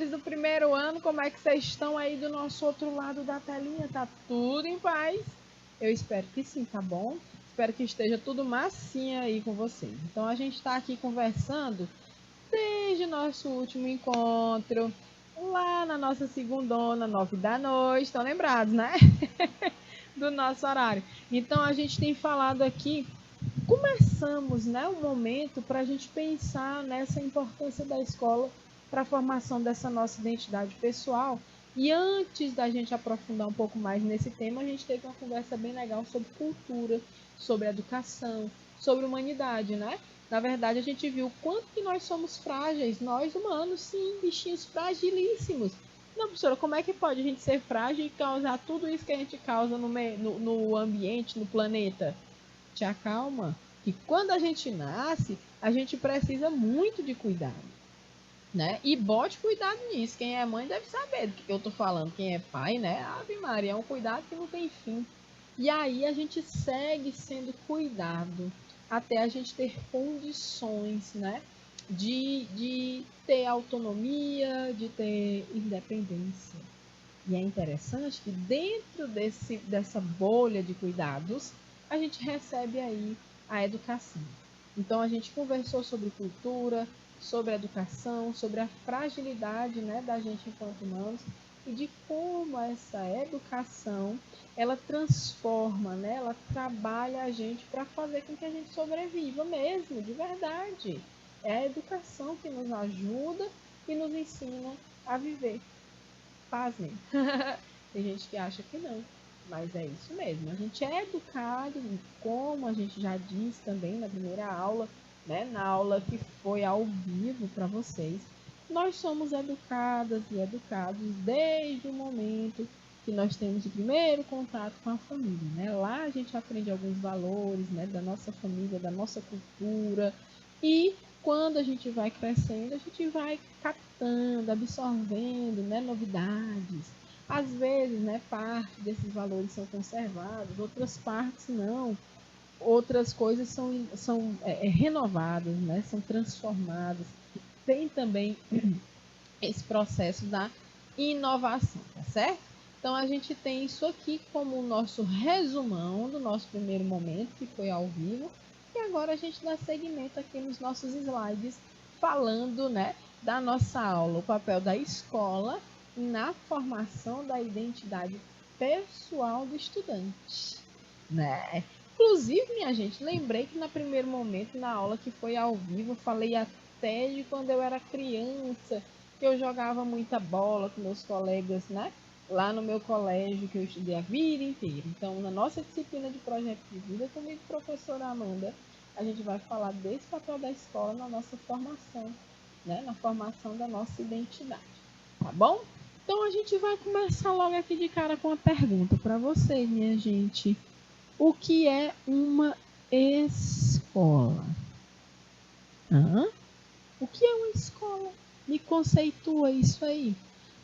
professores do primeiro ano, como é que vocês estão aí do nosso outro lado da telinha? Tá tudo em paz? Eu espero que sim, tá bom? Espero que esteja tudo massinha aí com vocês. Então a gente está aqui conversando desde o nosso último encontro, lá na nossa segundona, 9 da noite, estão lembrados, né? Do nosso horário. Então a gente tem falado aqui, começamos, né, um momento para a gente pensar nessa importância da escola para a formação dessa nossa identidade pessoal. E antes da gente aprofundar um pouco mais nesse tema, a gente teve uma conversa bem legal sobre cultura, sobre educação, sobre humanidade, né? Na verdade, a gente viu o quanto que nós somos frágeis, nós humanos, sim, bichinhos fragilíssimos. Não, professora, como é que pode a gente ser frágil e causar tudo isso que a gente causa no ambiente, no planeta? Te acalma, que quando a gente nasce, a gente precisa muito de cuidado, né? E bote cuidado nisso. Quem é mãe deve saber do que eu tô falando. Quem é pai, né? Ave Maria, é um cuidado que não tem fim. E aí a gente segue sendo cuidado até a gente ter condições, né? De ter autonomia, de ter independência. E é interessante que dentro dessa bolha de cuidados, a gente recebe aí a educação. Então a gente conversou sobre cultura, sobre educação, sobre a fragilidade, né, da gente enquanto humanos e de como essa educação ela transforma, né, ela trabalha a gente para fazer com que a gente sobreviva mesmo, de verdade. É a educação que nos ajuda e nos ensina a viver. Pasmem. Tem gente que acha que não, mas é isso mesmo. A gente é educado, como a gente já disse também na primeira aula, né? Na aula que foi ao vivo para vocês. Nós somos educadas e educados desde o momento que nós temos o primeiro contato com a família, né? Lá a gente aprende alguns valores, né? Da nossa família, da nossa cultura e quando a gente vai crescendo, a gente vai captando, absorvendo, né, novidades. Às vezes, né, parte desses valores são conservados, outras partes não. Outras coisas são renovadas, né, são transformadas. Tem também esse processo da inovação, tá certo? Então a gente tem isso aqui como o nosso resumão do nosso primeiro momento, que foi ao vivo, e agora a gente dá seguimento aqui nos nossos slides, falando, né, da nossa aula, o papel da escola na formação da identidade pessoal do estudante, né? Inclusive, minha gente, lembrei que no primeiro momento, na aula que foi ao vivo, falei até de quando eu era criança, que eu jogava muita bola com meus colegas, né? Lá no meu colégio, que eu estudei a vida inteira. Então, na nossa disciplina de projeto de vida, comigo, professora Amanda, a gente vai falar desse papel da escola na nossa formação, né? Na formação da nossa identidade, tá bom? Então, a gente vai começar logo aqui de cara com uma pergunta para vocês, minha gente. O que é uma escola? Hã? O que é uma escola? Me conceitua isso aí.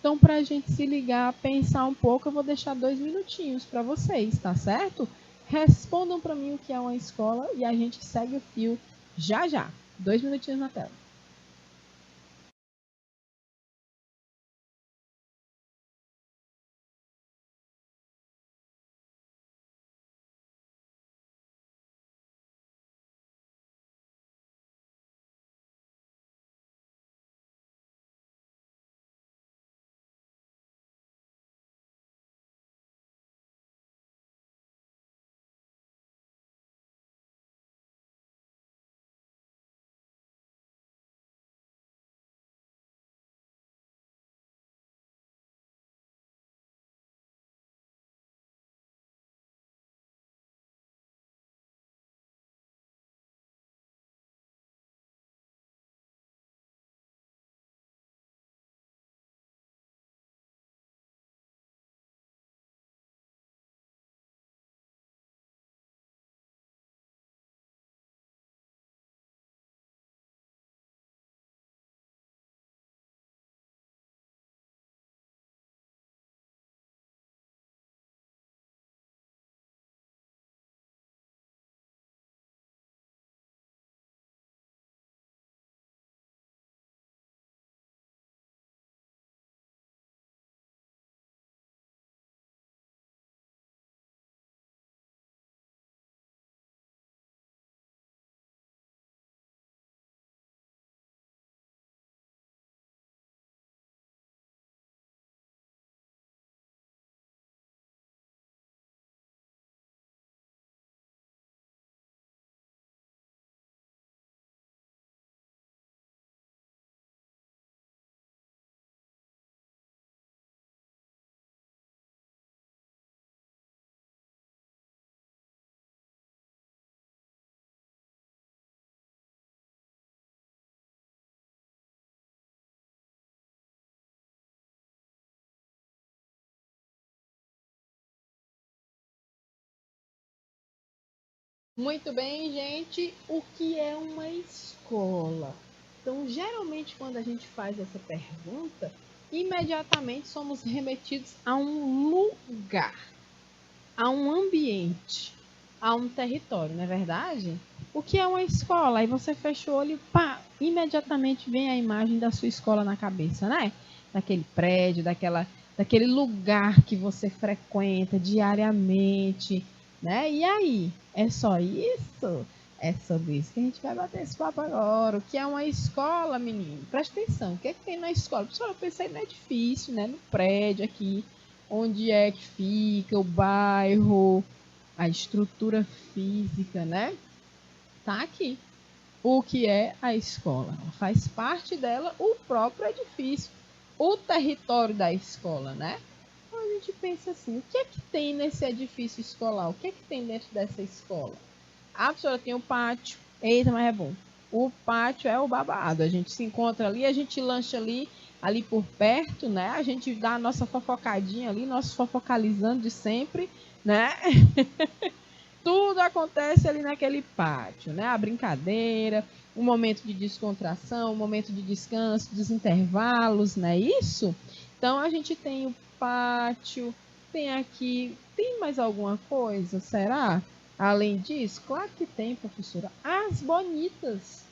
Então, para a gente se ligar, pensar um pouco, eu vou deixar 2 minutinhos para vocês, tá certo? Respondam para mim o que é uma escola e a gente segue o fio já já. 2 minutinhos na tela. Muito bem, gente. O que é uma escola? Então, geralmente, quando a gente faz essa pergunta, imediatamente somos remetidos a um lugar, a um ambiente, a um território, não é verdade? O que é uma escola? Aí você fecha o olho e pá, imediatamente vem a imagem da sua escola na cabeça, né? Daquele prédio, daquele lugar que você frequenta diariamente, né? E aí, é só isso? É sobre isso que a gente vai bater esse papo agora. O que é uma escola, menino? Presta atenção, o que é que tem na escola? Pessoal, eu pensei no edifício, né? No prédio aqui, onde é que fica o bairro, a estrutura física, né? Tá aqui. O que é a escola? Faz parte dela o próprio edifício, o território da escola, né? Então a gente pensa assim, o que é que tem nesse edifício escolar? O que é que tem dentro dessa escola? A professora tem o pátio. Eita, mas é bom. O pátio é o babado. A gente se encontra ali, a gente lancha ali por perto, né? A gente dá a nossa fofocadinha ali, nosso fofocalizando de sempre, né? Tudo acontece ali naquele pátio, né? A brincadeira, um momento de descontração, um momento de descanso, dos intervalos, não é isso? Então a gente tem o pátio, tem aqui, tem mais alguma coisa, será? Além disso, claro que tem, professora. As bonitas,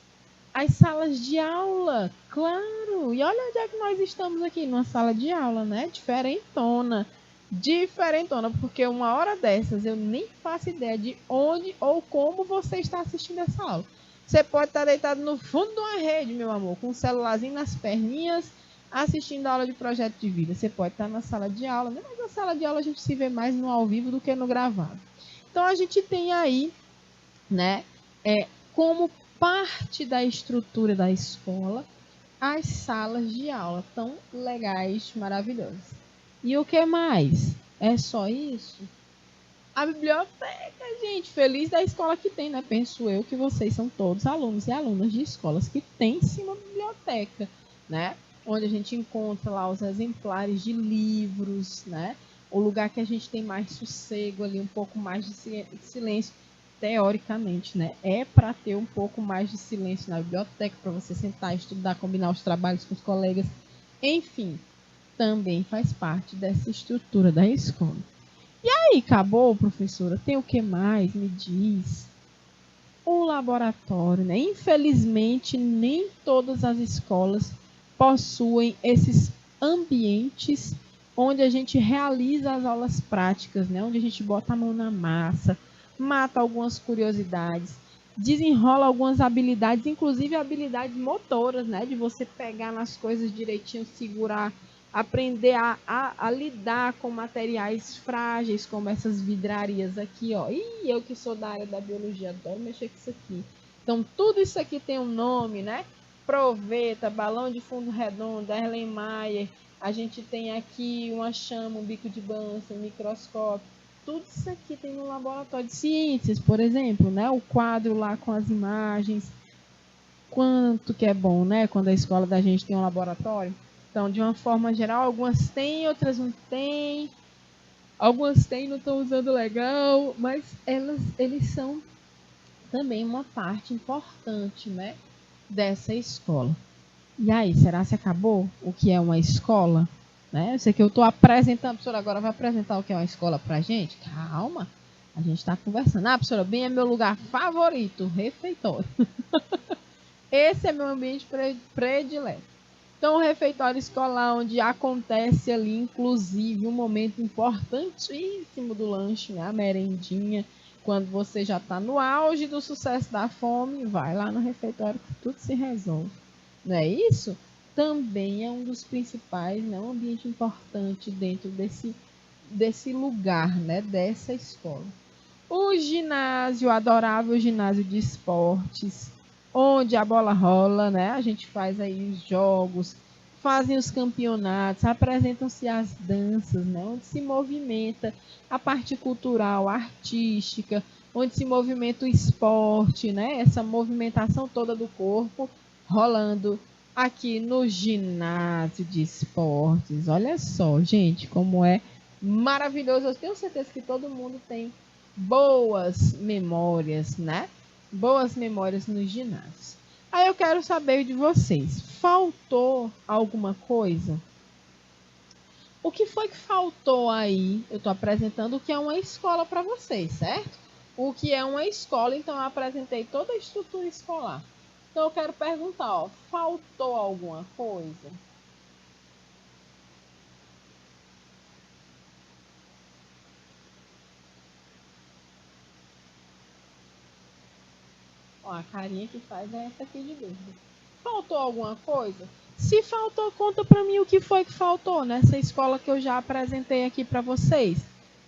as salas de aula, claro. E olha onde é que nós estamos aqui, numa sala de aula, né? Diferentona. Diferentona, porque uma hora dessas eu nem faço ideia de onde ou como você está assistindo essa aula. Você pode estar deitado no fundo de uma rede, meu amor, com um celularzinho nas perninhas, assistindo a aula de projeto de vida. Você pode estar na sala de aula, né? Mas na sala de aula a gente se vê mais no ao vivo do que no gravado. Então a gente tem aí, né, como parte da estrutura da escola, as salas de aula tão legais, maravilhosas. E o que mais? É só isso? A biblioteca, gente, feliz da escola que tem, né? Penso eu que vocês são todos alunos e alunas de escolas que tem sim uma biblioteca, né? Onde a gente encontra lá os exemplares de livros, né? O lugar que a gente tem mais sossego ali, um pouco mais de silêncio, teoricamente, né? É para ter um pouco mais de silêncio na biblioteca, para você sentar, estudar, combinar os trabalhos com os colegas. Enfim, também faz parte dessa estrutura da escola. E aí, acabou, professora? Tem o que mais? Me diz. O laboratório, né? Infelizmente, nem todas as escolas possuem esses ambientes onde a gente realiza as aulas práticas, né? Onde a gente bota a mão na massa, mata algumas curiosidades, desenrola algumas habilidades, inclusive habilidades motoras, né? De você pegar nas coisas direitinho, segurar, aprender a lidar com materiais frágeis, como essas vidrarias aqui, ó. E eu que sou da área da biologia, adoro mexer com isso aqui. Então, tudo isso aqui tem um nome, né? Proveta, balão de fundo redondo, Erlenmeyer. A gente tem aqui uma chama, um bico de Bunsen, um microscópio. Tudo isso aqui tem no laboratório de ciências, por exemplo, né? O quadro lá com as imagens. Quanto que é bom, né? Quando a escola da gente tem um laboratório. Então, de uma forma geral, algumas têm, outras não têm. Algumas têm, não estão usando legal, mas eles são também uma parte importante, né, dessa escola. E aí, será que acabou o que é uma escola? Né? Eu sei que eu estou apresentando, a professora agora vai apresentar o que é uma escola para a gente. Calma, a gente está conversando. Ah, professora, bem é meu lugar favorito, refeitório. Esse é meu ambiente predileto. Então, o refeitório escolar, onde acontece ali, inclusive, um momento importantíssimo do lanche, né? A merendinha. Quando você já está no auge do sucesso da fome, vai lá no refeitório que tudo se resolve. Não é isso? Também é um dos principais, né? Um ambiente importante dentro desse lugar, né? Dessa escola. O ginásio, adorável ginásio de esportes, onde a bola rola, né? A gente faz aí os jogos, fazem os campeonatos, apresentam-se as danças, né? Onde se movimenta a parte cultural, artística, onde se movimenta o esporte, né? Essa movimentação toda do corpo rolando aqui no ginásio de esportes. Olha só, gente, como é maravilhoso. Eu tenho certeza que todo mundo tem boas memórias, né? Boas memórias no ginásio. Aí eu quero saber de vocês, faltou alguma coisa? O que foi que faltou aí? Eu estou apresentando o que é uma escola para vocês, certo? O que é uma escola, então eu apresentei toda a estrutura escolar. Então eu quero perguntar, ó, faltou alguma coisa? Ó, a carinha que faz é essa aqui de dúvida. Faltou alguma coisa? Se faltou, conta para mim o que foi que faltou nessa escola que eu já apresentei aqui para vocês.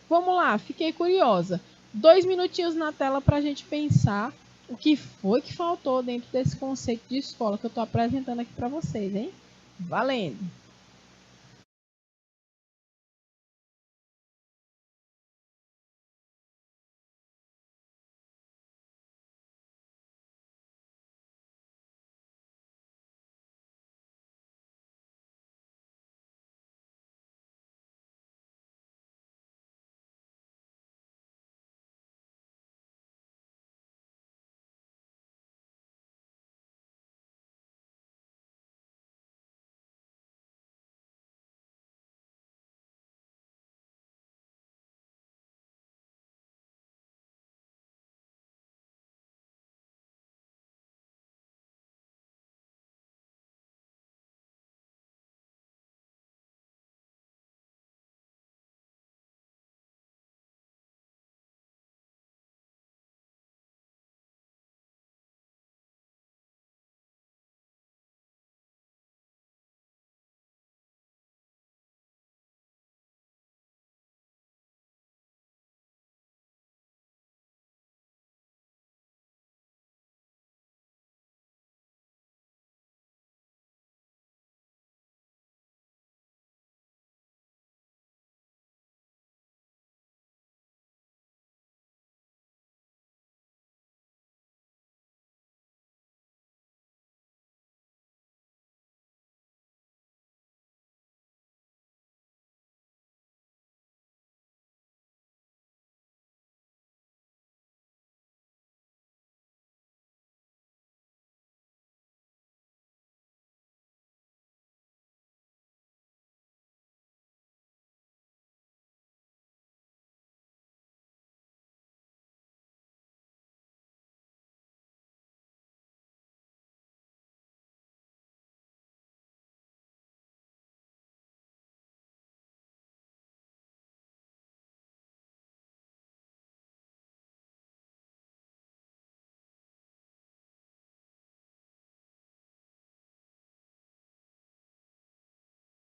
Vamos lá, fiquei curiosa. 2 minutinhos na tela para a gente pensar o que foi que faltou dentro desse conceito de escola que eu estou apresentando aqui para vocês, hein? Valendo!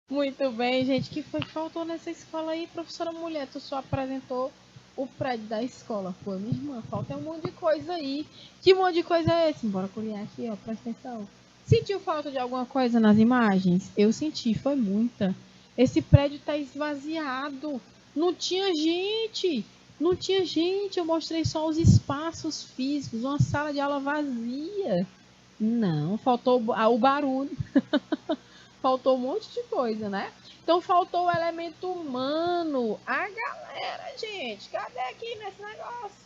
Muito bem, gente. O que foi que faltou nessa escola aí, professora mulher? Tu só apresentou o prédio da escola. Pô, minha irmã, falta um monte de coisa aí. Que monte de coisa é esse? Bora curiar aqui, ó, presta atenção. Sentiu falta de alguma coisa nas imagens? Eu senti, foi muita. Esse prédio tá esvaziado. Não tinha gente. Não tinha gente. Eu mostrei só os espaços físicos, uma sala de aula vazia. Não, faltou o barulho. Faltou um monte de coisa, né? Então faltou o elemento humano. A galera, gente, cadê aqui nesse negócio?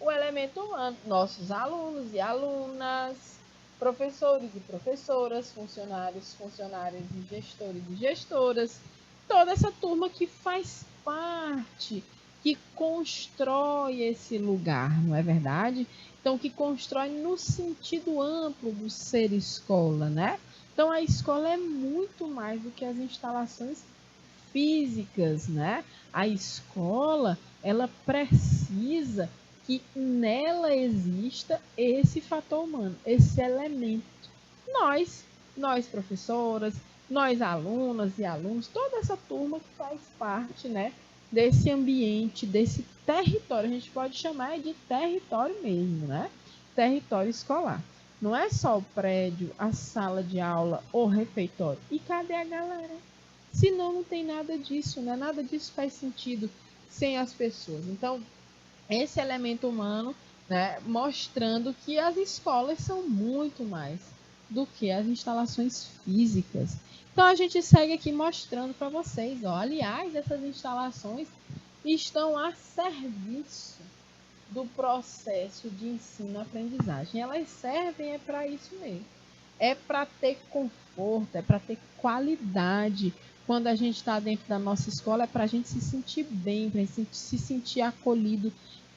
O elemento humano. Nossos alunos e alunas, professores e professoras, funcionários, funcionárias e gestores e gestoras. Toda essa turma que faz parte, que constrói esse lugar, não é verdade? Então, que constrói no sentido amplo do ser escola, né? Então, a escola é muito mais do que as instalações físicas, né? A escola, ela precisa que nela exista esse fator humano, esse elemento. Nós, nós professoras, nós alunas e alunos, toda essa turma que faz parte, né, desse ambiente, desse território, a gente pode chamar de território mesmo, né? Território escolar. Não é só o prédio, a sala de aula, o refeitório. E cadê a galera? Senão não tem nada disso, né? Nada disso faz sentido sem as pessoas. Então, esse elemento humano, né, mostrando que as escolas são muito mais do que as instalações físicas. Então, a gente segue aqui mostrando para vocês, ó, aliás, essas instalações estão a serviço do processo de ensino-aprendizagem. Elas servem para isso mesmo. É para ter conforto, é para ter qualidade. Quando a gente está dentro da nossa escola, é para a gente se sentir bem, para a gente se sentir acolhido,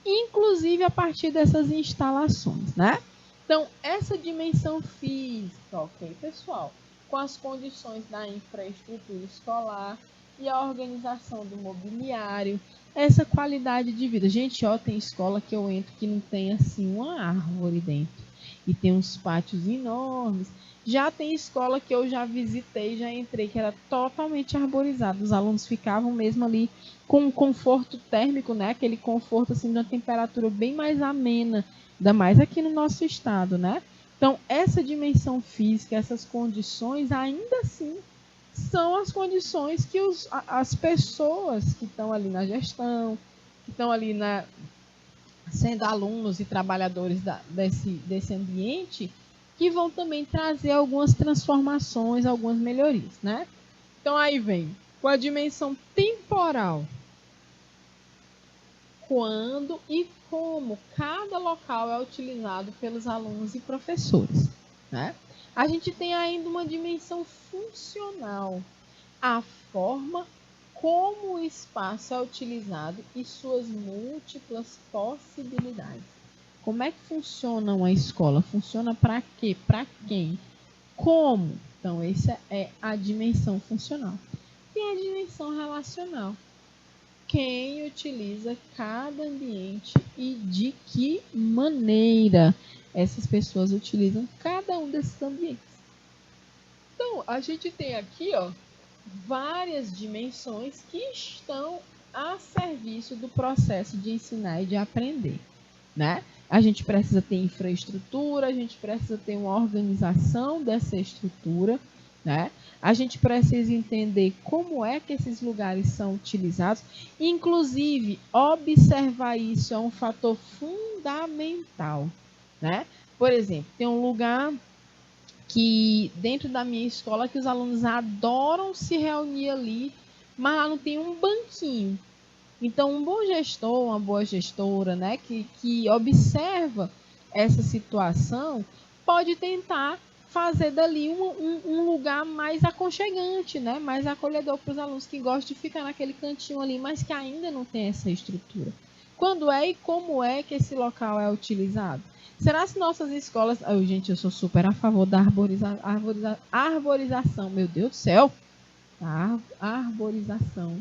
inclusive a partir dessas instalações, né? Então, essa dimensão física, ok, pessoal, com as condições da infraestrutura escolar e a organização do mobiliário, essa qualidade de vida. Gente, ó, tem escola que eu entro que não tem assim uma árvore dentro e tem uns pátios enormes. Já tem escola que eu já visitei, já entrei, que era totalmente arborizado. Os alunos ficavam mesmo ali com um conforto térmico, né? Aquele conforto assim de uma temperatura bem mais amena, ainda mais aqui no nosso estado, né? Então, essa dimensão física, essas condições, ainda assim, são as condições que as pessoas que estão ali na gestão, que estão ali sendo alunos e trabalhadores desse ambiente, que vão também trazer algumas transformações, algumas melhorias, né? Então, aí vem com a dimensão temporal. Quando e como cada local é utilizado pelos alunos e professores, né? A gente tem ainda uma dimensão funcional, a forma como o espaço é utilizado e suas múltiplas possibilidades. Como é que funciona uma escola? Funciona para quê? Para quem? Como? Então, essa é a dimensão funcional. E a dimensão relacional. Quem utiliza cada ambiente e de que maneira essas pessoas utilizam cada um desses ambientes. Então, a gente tem aqui, ó, várias dimensões que estão a serviço do processo de ensinar e de aprender, né? A gente precisa ter infraestrutura, a gente precisa ter uma organização dessa estrutura, né? A gente precisa entender como é que esses lugares são utilizados, inclusive observar isso é um fator fundamental, né? Por exemplo, tem um lugar que dentro da minha escola que os alunos adoram se reunir ali, mas lá não tem um banquinho. Então, um bom gestor, uma boa gestora, né, que observa essa situação, pode tentar fazer dali um lugar mais aconchegante, né, mais acolhedor para os alunos que gostam de ficar naquele cantinho ali, mas que ainda não tem essa estrutura. Quando é e como é que esse local é utilizado? Será que nossas escolas... Oh, gente, eu sou super a favor da arborização. Meu Deus do céu! A arborização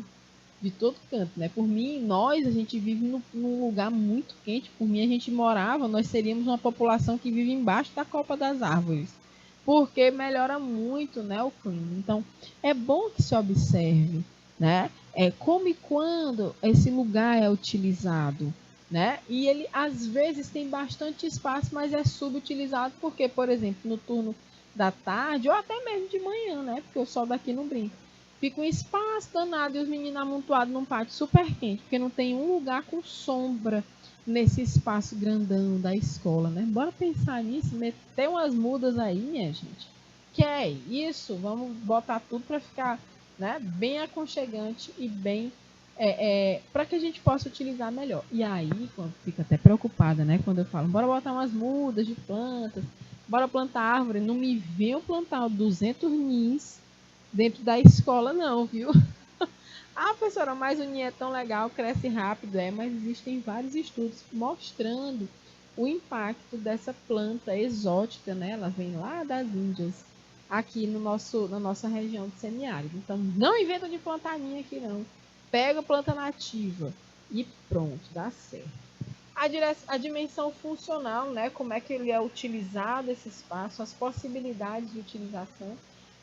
de todo canto, né? Por mim, a gente vive num lugar muito quente. Por mim, nós seríamos uma população que vive embaixo da copa das árvores. Porque melhora muito, né, o clima. Então, é bom que se observe, né? Como e quando esse lugar é utilizado, né? E ele, às vezes, tem bastante espaço, mas é subutilizado, porque, por exemplo, no turno da tarde, ou até mesmo de manhã, né? Porque o sol daqui não brinca. Fica um espaço danado e os meninos amontoados num pátio super quente, porque não tem um lugar com sombra nesse espaço grandão da escola, né? Bora pensar nisso, meter umas mudas aí, minha gente. Que é isso, vamos botar tudo para ficar, né, bem aconchegante e bem para que a gente possa utilizar melhor. E aí, quando fica até preocupada, né, quando eu falo, bora botar umas mudas de plantas, bora plantar árvore, não me venham plantar 200 nins dentro da escola não, viu? Ah, professora, mas o ninho é tão legal, cresce rápido, mas existem vários estudos mostrando o impacto dessa planta exótica, né? Ela vem lá das Índias, aqui na nossa região de semiárido. Então, não inventa de plantar ninho aqui, não. Pega a planta nativa e pronto, dá certo. A dimensão funcional, né? Como é que ele é utilizado, esse espaço, as possibilidades de utilização.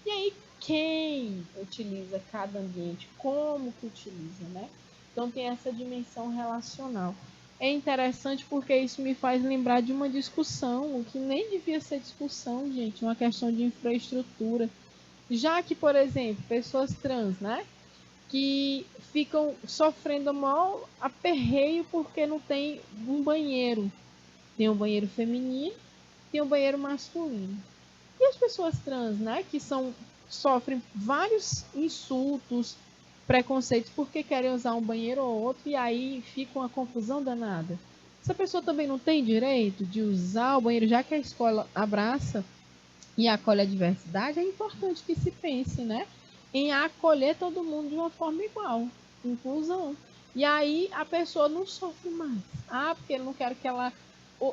E aí, quem utiliza cada ambiente, como que utiliza, né? Então tem essa dimensão relacional. É interessante porque isso me faz lembrar de uma discussão, que nem devia ser discussão, gente, uma questão de infraestrutura. Já que, por exemplo, pessoas trans, né? Que ficam sofrendo mal aperreio porque não tem um banheiro. Tem um banheiro feminino, tem um banheiro masculino. E as pessoas trans, né, que sofrem vários insultos, preconceitos porque querem usar um banheiro ou outro e aí fica uma confusão danada. essa pessoa também não tem direito de usar o banheiro, já que a escola abraça e acolhe a diversidade. É importante que se pense, né, em acolher todo mundo de uma forma igual, inclusão. E aí a pessoa não sofre mais. Porque eu não quero que ela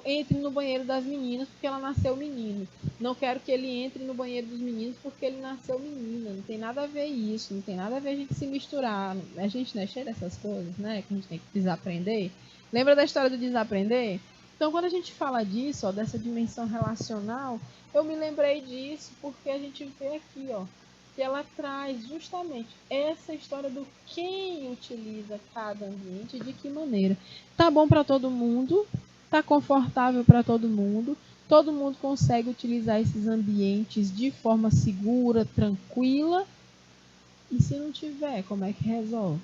entre no banheiro das meninas porque ela nasceu menino. Não quero que ele entre no banheiro dos meninos porque ele nasceu menina. Não tem nada a ver isso, não tem nada a ver a gente se misturar. A gente não é cheio dessas coisas, né, que a gente tem que desaprender. Lembra da história do desaprender? Então, quando a gente fala disso, ó, dessa dimensão relacional, eu me lembrei disso porque a gente vê aqui, ó, que ela traz justamente essa história do quem utiliza cada ambiente e de que maneira. Tá bom para todo mundo, tá confortável para todo mundo consegue utilizar esses ambientes de forma segura, tranquila. E se não tiver, como é que resolve?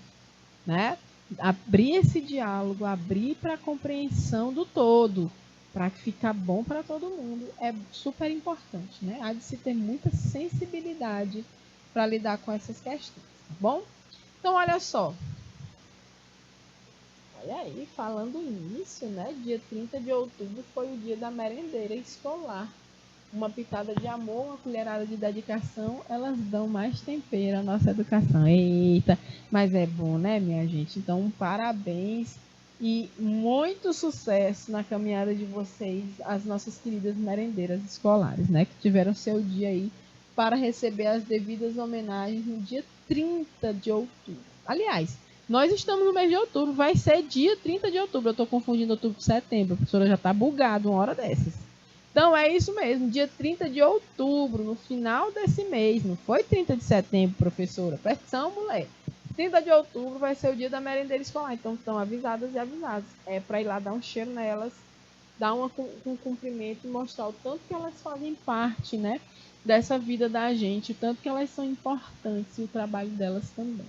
Né? Abrir esse diálogo, abrir para a compreensão do todo, para que ficar bom para todo mundo, é super importante, né? Há de se ter muita sensibilidade para lidar com essas questões, tá bom? Então, olha só. Olha aí, falando nisso, né? Dia 30 de outubro foi o dia da merendeira escolar. Uma pitada de amor, uma colherada de dedicação, elas dão mais tempero à nossa educação. Eita, mas é bom, né, minha gente? Então, parabéns e muito sucesso na caminhada de vocês, as nossas queridas merendeiras escolares, né, que tiveram seu dia aí para receber as devidas homenagens no dia 30 de outubro. Aliás, nós estamos no mês de outubro, vai ser dia 30 de outubro. Eu estou confundindo outubro com setembro, a professora já está bugada uma hora dessas. Então é isso mesmo, dia 30 de outubro, no final desse mês, não foi 30 de setembro, professora? Presta atenção, mulher. 30 de outubro vai ser o dia da merendeira escolar, então estão avisadas e avisados. É para ir lá dar um cheiro nelas, dar um cumprimento e mostrar o tanto que elas fazem parte, né, dessa vida da gente, o tanto que elas são importantes e o trabalho delas também,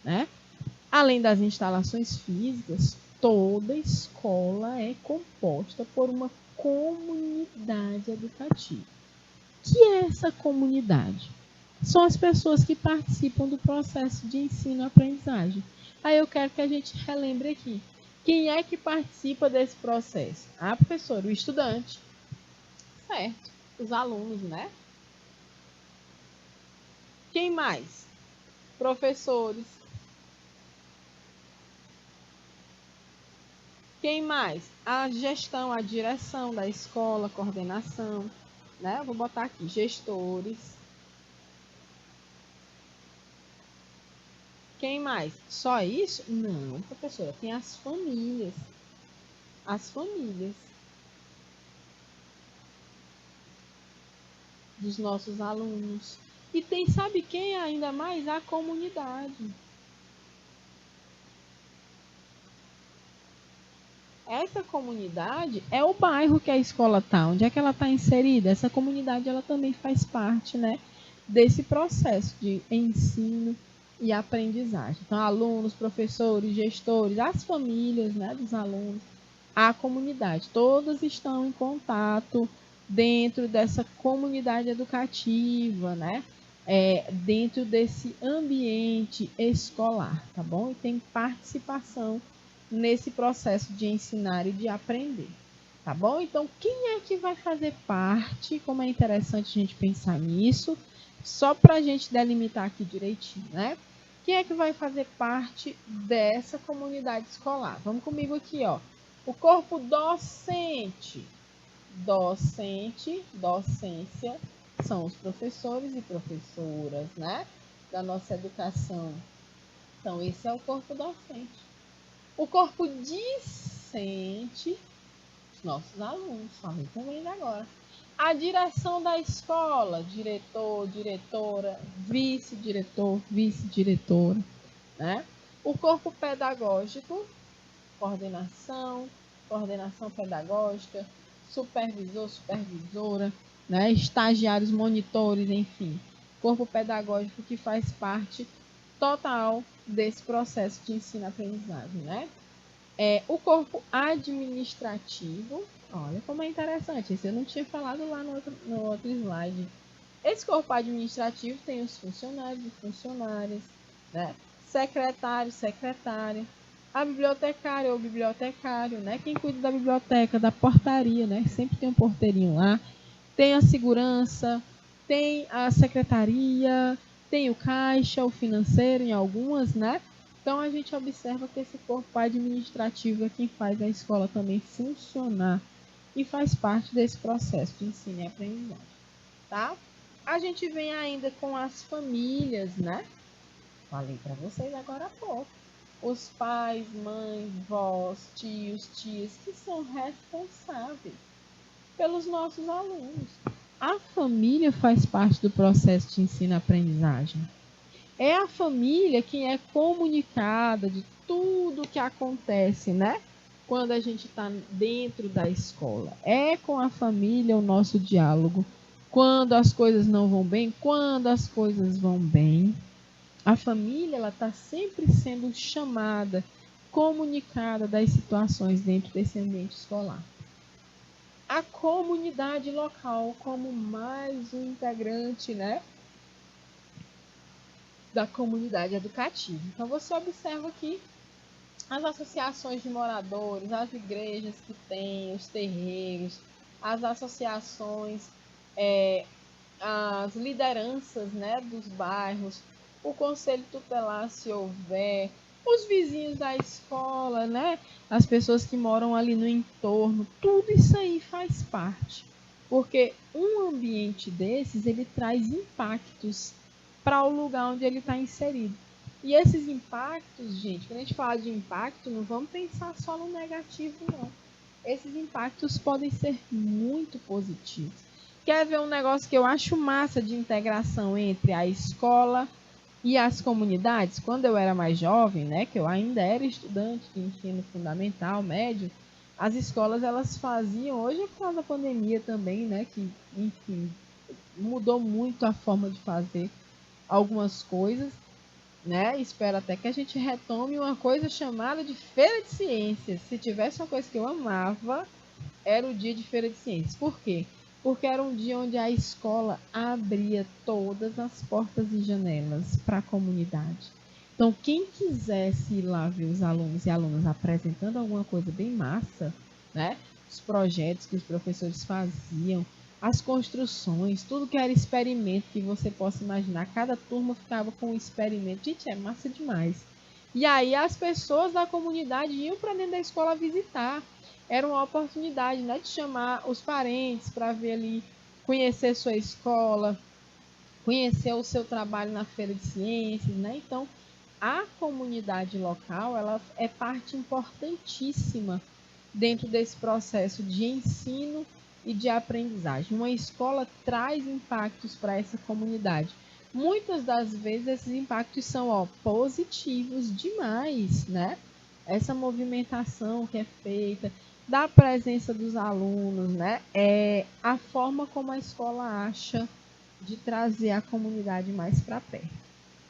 né? Além das instalações físicas, toda escola é composta por uma comunidade educativa. O que é essa comunidade? São as pessoas que participam do processo de ensino-aprendizagem. Aí eu quero que a gente relembre aqui. Quem é que participa desse processo? Professor, o estudante. Certo. Os alunos, né? Quem mais? Professores. Quem mais? A gestão, a direção da escola, coordenação, né? Vou botar aqui, gestores. Quem mais? Só isso? Não, professora, tem as famílias. As famílias dos nossos alunos. E tem, sabe quem ainda mais? A comunidade. Essa comunidade é o bairro que a escola está, onde é que ela está inserida. Essa comunidade ela também faz parte, né, desse processo de ensino e aprendizagem. Então, alunos, professores, gestores, as famílias, né, dos alunos, a comunidade, todas estão em contato dentro dessa comunidade educativa, né? Dentro desse ambiente escolar, tá bom? E tem participação nesse processo de ensinar e de aprender, tá bom? Então, quem é que vai fazer parte? Como é interessante a gente pensar nisso, só para a gente delimitar aqui direitinho, né? Quem é que vai fazer parte dessa comunidade escolar? Vamos comigo aqui, ó. O corpo docente. Docência, são os professores e professoras, né? Da nossa educação. Então, esse é o corpo docente. O corpo discente, os nossos alunos, falei também agora. A direção da escola, diretor, diretora, vice-diretor, vice-diretora, né? O corpo pedagógico, coordenação, coordenação pedagógica, supervisor, supervisora, né? Estagiários, monitores, enfim. Corpo pedagógico que faz parte total desse processo de ensino-aprendizagem, né? O corpo administrativo, olha como é interessante, isso eu não tinha falado lá no outro slide. Esse corpo administrativo tem os funcionários e funcionárias, né? Secretário, secretária, A bibliotecária ou bibliotecário, né? Quem cuida da biblioteca, da portaria, né? Sempre tem um porteirinho lá. Tem a segurança, tem a secretaria, tem o caixa, o financeiro em algumas, né? Então a gente observa que esse corpo administrativo é quem faz a escola também funcionar e faz parte desse processo de ensino e aprendizagem, tá? A gente vem ainda com as famílias, né? Falei para vocês agora há pouco. Os pais, mães, vós, tios, tias, que são responsáveis pelos nossos alunos. A família faz parte do processo de ensino-aprendizagem. É a família quem é comunicada de tudo que acontece, né? Quando a gente está dentro da escola. É com a família o nosso diálogo. Quando as coisas não vão bem, quando as coisas vão bem. A família ela está sempre sendo chamada, comunicada das situações dentro desse ambiente escolar. A comunidade local como mais um integrante, né, da comunidade educativa. Então você observa que as associações de moradores, as igrejas que têm, os terreiros, as associações, as lideranças, né, dos bairros, o conselho tutelar se houver, os vizinhos da escola, né, as pessoas que moram ali no entorno, tudo isso aí faz parte. Porque um ambiente desses, ele traz impactos para o lugar onde ele está inserido. E esses impactos, gente, quando a gente fala de impacto, não vamos pensar só no negativo, não. Esses impactos podem ser muito positivos. Quer ver um negócio que eu acho massa de integração entre a escola e as comunidades? Quando eu era mais jovem, né, que eu ainda era estudante de ensino fundamental, médio, as escolas elas faziam, hoje é por causa da pandemia também, né, que, enfim, mudou muito a forma de fazer algumas coisas, né? Espero até que a gente retome uma coisa chamada de Feira de Ciências. Se tivesse uma coisa que eu amava, era o dia de Feira de Ciências. Por quê? Porque era um dia onde a escola abria todas as portas e janelas para a comunidade. Então, quem quisesse ir lá ver os alunos e alunas apresentando alguma coisa bem massa, né? Os projetos que os professores faziam, as construções, tudo que era experimento que você possa imaginar. Cada turma ficava com um experimento. Gente, é massa demais. E aí as pessoas da comunidade iam para dentro da escola visitar. Era uma oportunidade, né, de chamar os parentes para ver ali, conhecer sua escola, conhecer o seu trabalho na Feira de Ciências, né? Então, a comunidade local, ela é parte importantíssima dentro desse processo de ensino e de aprendizagem. Uma escola traz impactos para essa comunidade. Muitas das vezes esses impactos são positivos demais, né? Essa movimentação que é feita, da presença dos alunos, né? É a forma como a escola acha de trazer a comunidade mais para perto,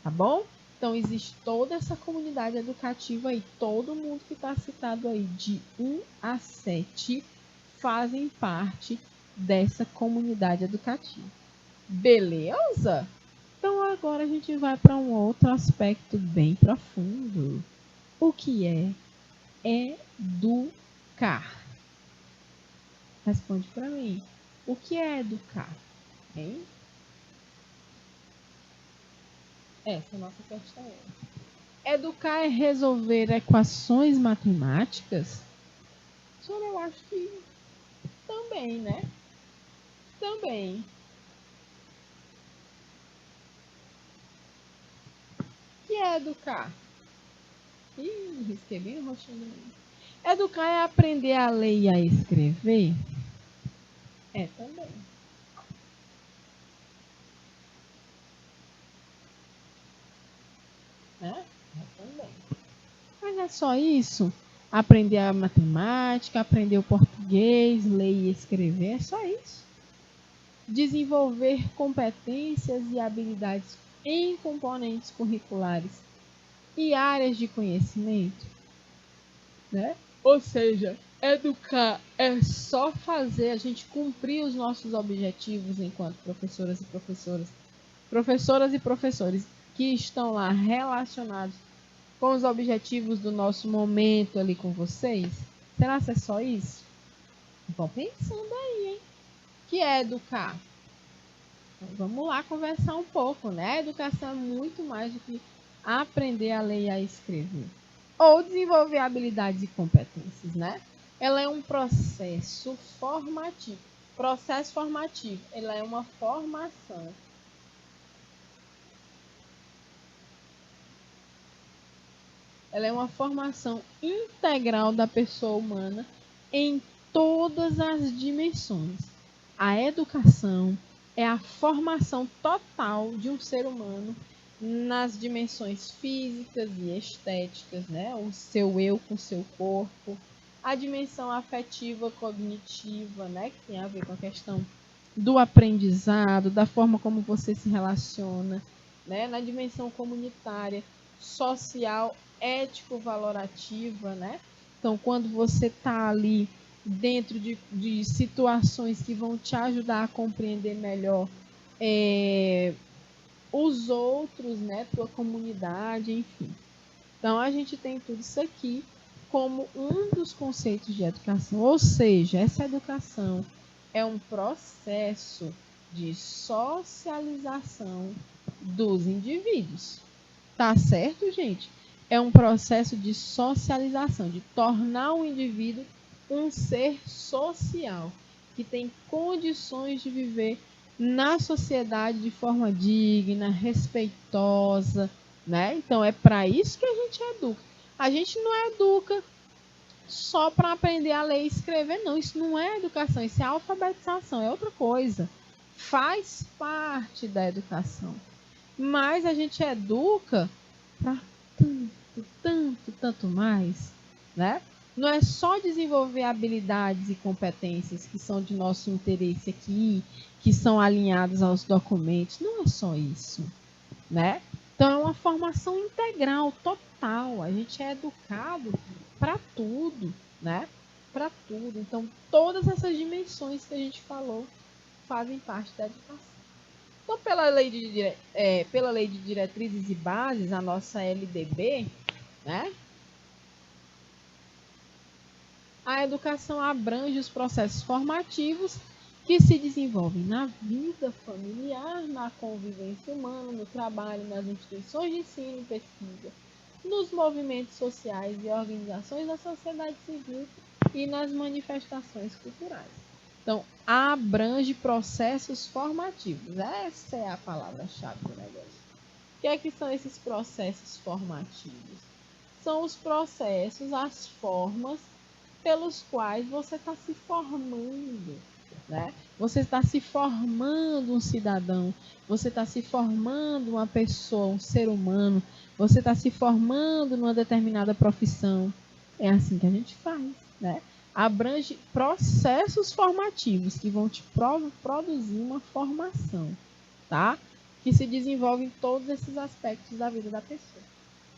tá bom? Então, existe toda essa comunidade educativa aí, todo mundo que está citado aí, de 1 a 7, fazem parte dessa comunidade educativa. Beleza? Então, agora a gente vai para um outro aspecto bem profundo. O que é educar? Responde para mim. O que é educar? Hein? Essa é a nossa questão. Educar é resolver equações matemáticas? Senhor, eu acho que também, né? Também. O que é educar? Ih, risquei bem o rostinho do meio. Educar é aprender a ler e a escrever? É também. Né? É também. Mas é só isso? Aprender a matemática, aprender o português, ler e escrever, é só isso. Desenvolver competências e habilidades em componentes curriculares e áreas de conhecimento, né? Ou seja, educar é só fazer a gente cumprir os nossos objetivos enquanto professoras e professores que estão lá relacionados com os objetivos do nosso momento ali com vocês? Será que é só isso? Vão pensando aí, hein? Que é educar? Vamos lá conversar um pouco, né? A educação é muito mais do que aprender a ler e a escrever. Ou desenvolver habilidades e competências, né? Ela é um processo formativo. Processo formativo, ela é uma formação. Ela é uma formação integral da pessoa humana em todas as dimensões. A educação é a formação total de um ser humano nas dimensões físicas e estéticas, né? O seu eu com o seu corpo, a dimensão afetiva, cognitiva, né? Que tem a ver com a questão do aprendizado, da forma como você se relaciona, né? Na dimensão comunitária, social, ético-valorativa, né? Então, quando você está ali dentro de situações que vão te ajudar a compreender melhor os outros, né? Tua comunidade, enfim. Então, a gente tem tudo isso aqui como um dos conceitos de educação, ou seja, essa educação é um processo de socialização dos indivíduos. Tá certo, gente? É um processo de socialização, de tornar o indivíduo um ser social, que tem condições de viver na sociedade de forma digna, respeitosa, né? Então é para isso que a gente educa. A gente não educa só para aprender a ler e escrever, não. Isso não é educação, isso é alfabetização, é outra coisa. Faz parte da educação. Mas a gente educa para tanto mais, né? Não é só desenvolver habilidades e competências que são de nosso interesse aqui, que são alinhados aos documentos, não é só isso, né? Então é uma formação integral, total. A gente é educado para tudo, né? Para tudo. Então todas essas dimensões que a gente falou fazem parte da educação. Então, pela lei de diretrizes e bases, a nossa LDB, né? A educação abrange os processos formativos que se desenvolvem na vida familiar, na convivência humana, no trabalho, nas instituições de ensino e pesquisa, nos movimentos sociais e organizações da sociedade civil e nas manifestações culturais. Então, abrange processos formativos. Essa é a palavra-chave do negócio. O que é que são esses processos formativos? São os processos, as formas pelos quais você está se formando, né? Você está se formando um cidadão, você está se formando uma pessoa, um ser humano, você está se formando numa determinada profissão. É assim que a gente faz, né? Abrange processos formativos que vão te produzir uma formação, tá? Que se desenvolve em todos esses aspectos da vida da pessoa.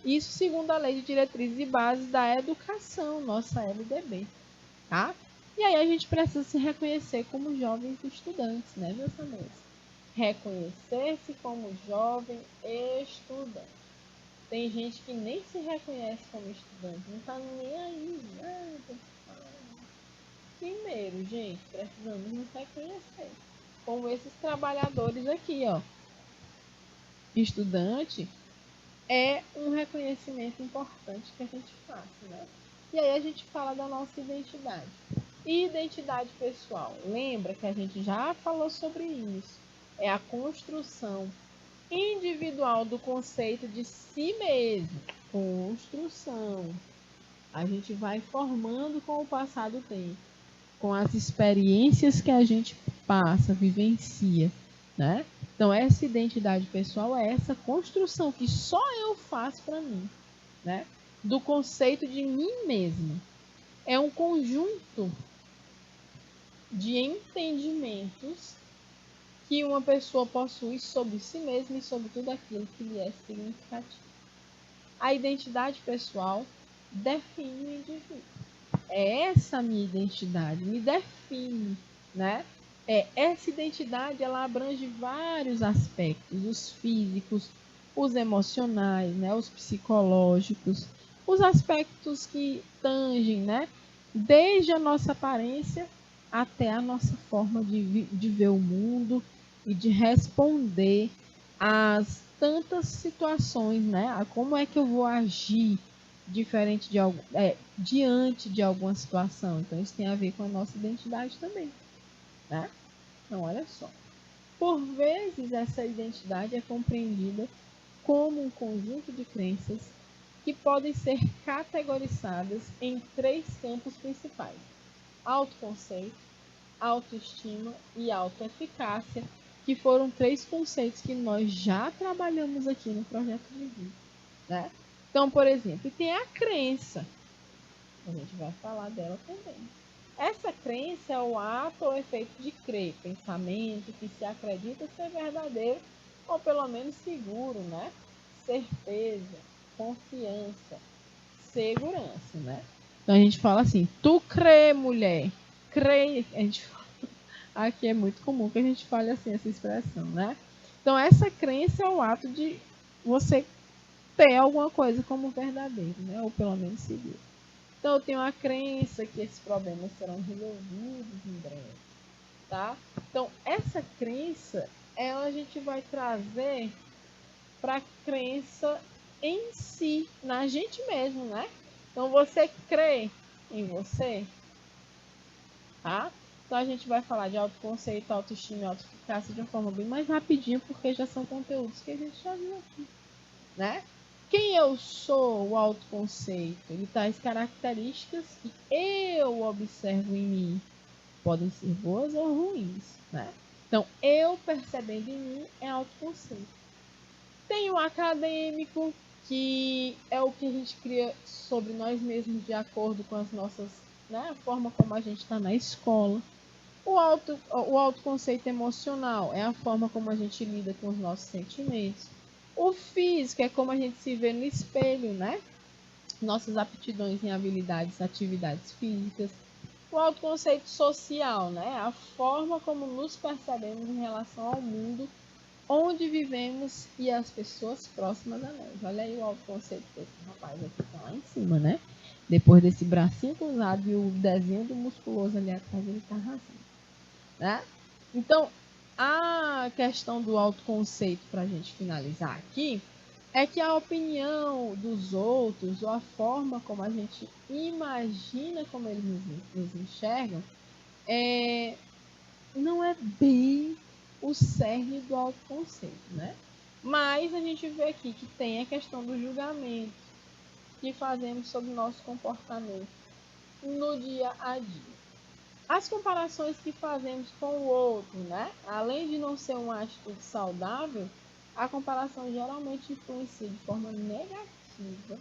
Isso segundo a Lei de Diretrizes e Bases da Educação, nossa LDB, tá? E aí a gente precisa se reconhecer como jovens estudantes, né, meus amores? Reconhecer-se como jovem estudante. Tem gente que nem se reconhece como estudante, não tá nem aí. Primeiro, gente, precisamos nos reconhecer. Como esses trabalhadores aqui, ó. Estudante é um reconhecimento importante que a gente faz, né? E aí a gente fala da nossa identidade. Identidade pessoal. Lembra que a gente já falou sobre isso. É a construção individual do conceito de si mesmo. Construção. A gente vai formando com o passar do tempo, com as experiências que a gente passa, vivencia, né? Então, essa identidade pessoal é essa construção que só eu faço para mim, né? Do conceito de mim mesmo. É um conjunto de entendimentos que uma pessoa possui sobre si mesma e sobre tudo aquilo que lhe é significativo. A identidade pessoal define o indivíduo. É essa a minha identidade, me define, né? Essa identidade, ela abrange vários aspectos, os físicos, os emocionais, né, os psicológicos, os aspectos que tangem, né, desde a nossa aparência até a nossa forma de ver o mundo e de responder às tantas situações, né? A como é que eu vou agir diferente de diante de alguma situação. Então isso tem a ver com a nossa identidade também, né? Então olha só. Por vezes essa identidade é compreendida como um conjunto de crenças que podem ser categorizadas em 3 campos principais: autoconceito, autoestima e autoeficácia, que foram 3 conceitos que nós já trabalhamos aqui no projeto de vida, né? Então, por exemplo, tem a crença, a gente vai falar dela também. Essa crença é o ato ou efeito de crer, pensamento que se acredita ser verdadeiro ou pelo menos seguro, né? Certeza, confiança, segurança, né? Então a gente fala assim: tu crê, mulher, crê. A gente fala, aqui é muito comum que a gente fale assim essa expressão, né? Então essa crença é o ato de você ter alguma coisa como verdadeiro, né? Ou pelo menos seguro. Então eu tenho a crença que esses problemas serão resolvidos em breve, tá? Então essa crença, ela a gente vai trazer para a crença em si, na gente mesmo, né? Então você crê em você, tá? Então a gente vai falar de autoconceito, autoestima e autoeficácia de uma forma bem mais rapidinho, porque já são conteúdos que a gente já viu aqui, né? Quem eu sou, o autoconceito, ele traz características que eu observo em mim. Podem ser boas ou ruins, né? Então, eu percebendo em mim é autoconceito. Tem o acadêmico, que é o que a gente cria sobre nós mesmos de acordo com as nossas, né, a forma como a gente está na escola. O autoconceito emocional é a forma como a gente lida com os nossos sentimentos. O físico é como a gente se vê no espelho, né? Nossas aptidões em habilidades, atividades físicas. O autoconceito social, né? A forma como nos percebemos em relação ao mundo onde vivemos e as pessoas próximas a nós. Olha aí o autoconceito desse rapaz aqui, tá lá em cima, né? Depois desse bracinho cruzado e o desenho do musculoso ali atrás, ele tá arrasando, né? Então, a questão do autoconceito, para a gente finalizar aqui, é que a opinião dos outros, ou a forma como a gente imagina como eles nos enxergam, não é bem o cerne do autoconceito, né? Mas a gente vê aqui que tem a questão do julgamento que fazemos sobre o nosso comportamento no dia a dia. As comparações que fazemos com o outro, né? Além de não ser uma atitude saudável, a comparação geralmente influencia de forma negativa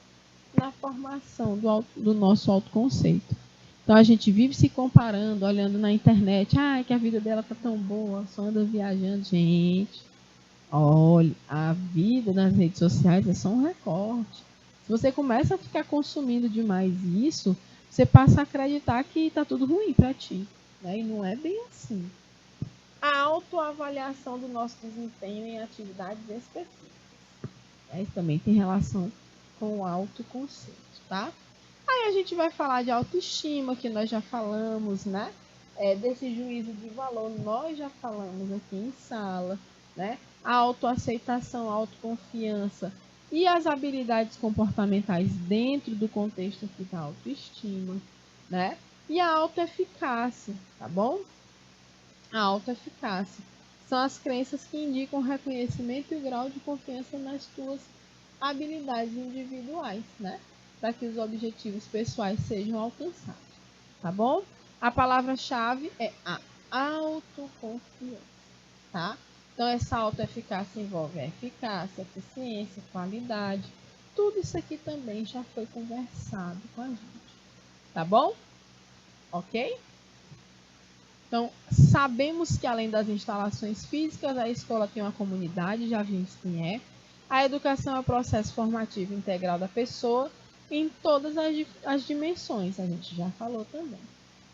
na formação do nosso autoconceito. Então a gente vive se comparando, olhando na internet, que a vida dela tá tão boa, só anda viajando. Gente, olha, a vida nas redes sociais é só um recorte. Se você começa a ficar consumindo demais isso, você passa a acreditar que tá tudo ruim para ti, né? E não é bem assim. A autoavaliação do nosso desempenho em atividades específicas. Isso também tem relação com o autoconceito, tá? Aí a gente vai falar de autoestima, que nós já falamos, né? Desse juízo de valor, nós já falamos aqui em sala, né? A autoaceitação, a autoconfiança e as habilidades comportamentais dentro do contexto aqui da autoestima, né? E a autoeficácia, tá bom? A autoeficácia são as crenças que indicam o reconhecimento e o grau de confiança nas tuas habilidades individuais, né? Para que os objetivos pessoais sejam alcançados, tá bom? A palavra-chave é a autoconfiança, tá? Então, essa autoeficácia envolve a eficácia, eficiência, qualidade. Tudo isso aqui também já foi conversado com a gente, tá bom? Ok? Então, sabemos que além das instalações físicas, a escola tem uma comunidade, já vimos quem é. A educação é o processo formativo integral da pessoa em todas as dimensões, a gente já falou também.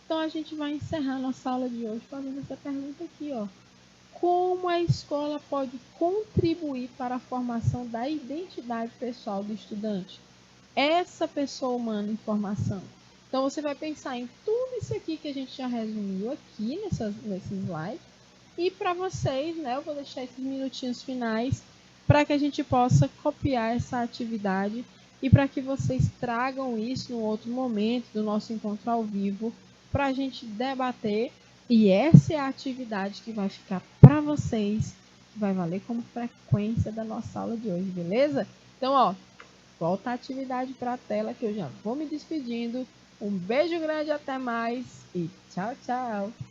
Então, a gente vai encerrar nossa aula de hoje fazendo essa pergunta aqui, ó. como a escola pode contribuir para a formação da identidade pessoal do estudante. Essa pessoa humana em formação. Então, você vai pensar em tudo isso aqui que a gente já resumiu aqui nesse slide. E para vocês, né, eu vou deixar esses minutinhos finais para que a gente possa copiar essa atividade e para que vocês tragam isso no outro momento do nosso encontro ao vivo para a gente debater. E essa é a atividade que vai ficar para vocês, que vai valer como frequência da nossa aula de hoje, beleza? Então, ó, volta a atividade para a tela que eu já vou me despedindo. Um beijo grande, até mais e tchau, tchau!